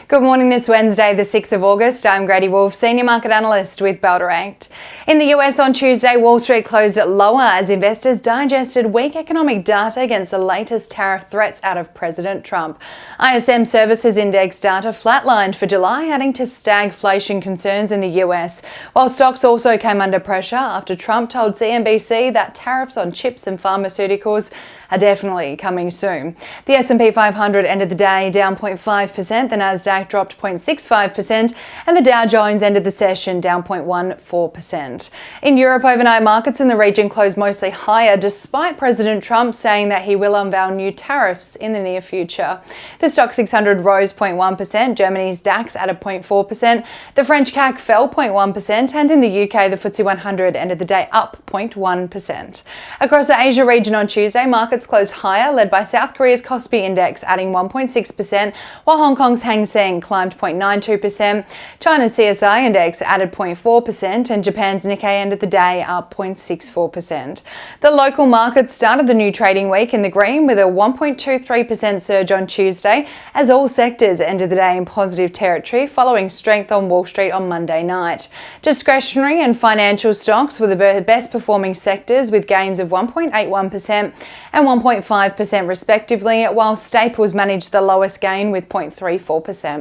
Good morning this Wednesday, the 6th of August. I'm Grady Wolf, Senior Market Analyst with Bell Direct. In the US on Tuesday, Wall Street closed lower as investors digested weak economic data against the latest tariff threats out of President Trump. ISM Services Index data flatlined for July, adding to stagflation concerns in the US, while stocks also came under pressure after Trump told CNBC that tariffs on chips and pharmaceuticals are definitely coming soon. The S&P 500 ended the day down 0.5%, the Nasdaq dropped 0.65%, and the Dow Jones ended the session down 0.14%. In Europe, overnight markets in the region closed mostly higher, despite President Trump saying that he will unveil new tariffs in the near future. The STOXX 600 rose 0.1%, Germany's DAX added 0.4%, the French CAC fell 0.1%, and in the UK, the FTSE 100 ended the day up 0.1%. Across the Asia region on Tuesday, markets closed higher, led by South Korea's Kospi index adding 1.6%, while Hong Kong's Seng climbed 0.92%, China's CSI index added 0.4%, and Japan's Nikkei ended the day up 0.64%. The local market started the new trading week in the green with a 1.23% surge on Tuesday, as all sectors ended the day in positive territory following strength on Wall Street on Monday night. Discretionary and financial stocks were the best performing sectors, with gains of 1.81% and 1.5% respectively, while staples managed the lowest gain with 0.34%.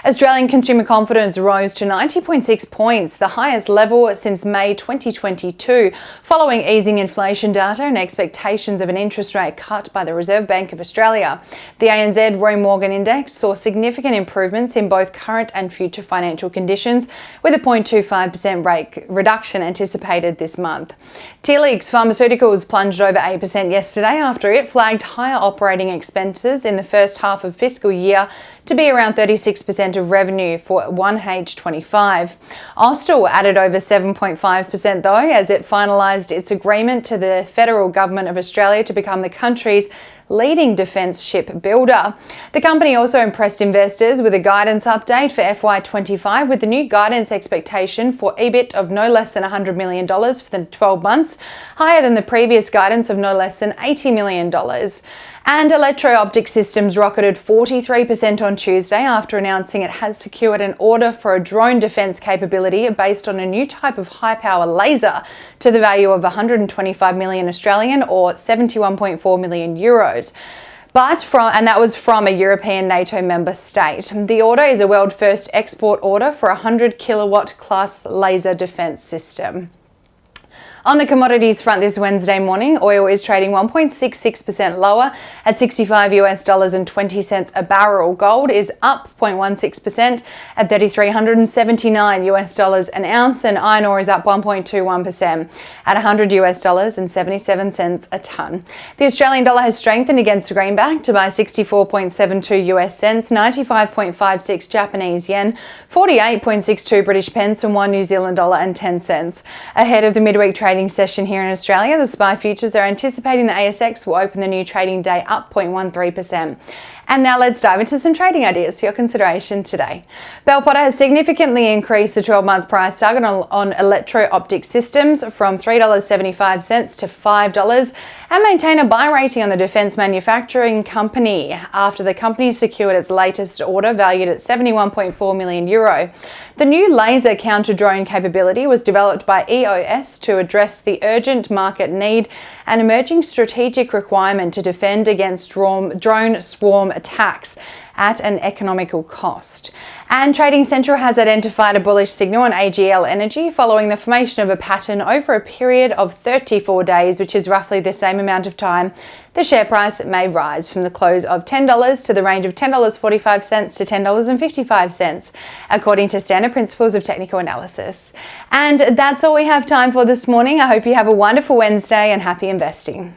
Australian consumer confidence rose to 90.6 points, the highest level since May 2022, following easing inflation data and expectations of an interest rate cut by the Reserve Bank of Australia. The ANZ Roy Morgan Index saw significant improvements in both current and future financial conditions, with a 0.25% rate reduction anticipated this month. TLX Pharmaceuticals plunged over 8% yesterday after it flagged higher operating expenses in the first half of fiscal year to be around 36% of revenue for 1H25. Austell added over 7.5% though, as it finalised its agreement to the federal government of Australia to become the country's leading defence ship builder. The company also impressed investors with a guidance update for FY25, with the new guidance expectation for EBIT of no less than $100 million for the 12 months, higher than the previous guidance of no less than $80 million. And Electro-Optic Systems rocketed 43% on Tuesday after announcing it has secured an order for a drone defence capability based on a new type of high-power laser to the value of 125 million Australian or 71.4 million euros. And that was from a European NATO member state. The order is a world first export order for a 100 kilowatt class laser defence system. On the commodities front this Wednesday morning, oil is trading 1.66% lower at $65.20 a barrel. Gold is up 0.16% at $3,379 an ounce, and iron ore is up 1.21% at $100.77 a tonne. The Australian dollar has strengthened against the greenback to buy 64.72 US cents, 95.56 Japanese yen, 48.62 British pence, and 1 New Zealand dollar and 10 cents. Ahead of the midweek trading session here in Australia, the SPI futures are anticipating the ASX will open the new trading day up 0.13%. And now let's dive into some trading ideas for your consideration today. Bell Potter has significantly increased the 12-month price target on Electro-Optic Systems from $3.75 to $5 and maintain a buy rating on the defence manufacturing company after the company secured its latest order valued at €71.4 million. The new laser counter-drone capability was developed by EOS to address the urgent market need and emerging strategic requirement to defend against drone swarm attacks at an economical cost. And Trading Central has identified a bullish signal on AGL Energy following the formation of a pattern over a period of 34 days, which is roughly the same amount of time the share price may rise from the close of $10 to the range of $10.45 to $10.55, according to standard principles of technical analysis. And that's all we have time for this morning. I hope you have a wonderful Wednesday and happy investing.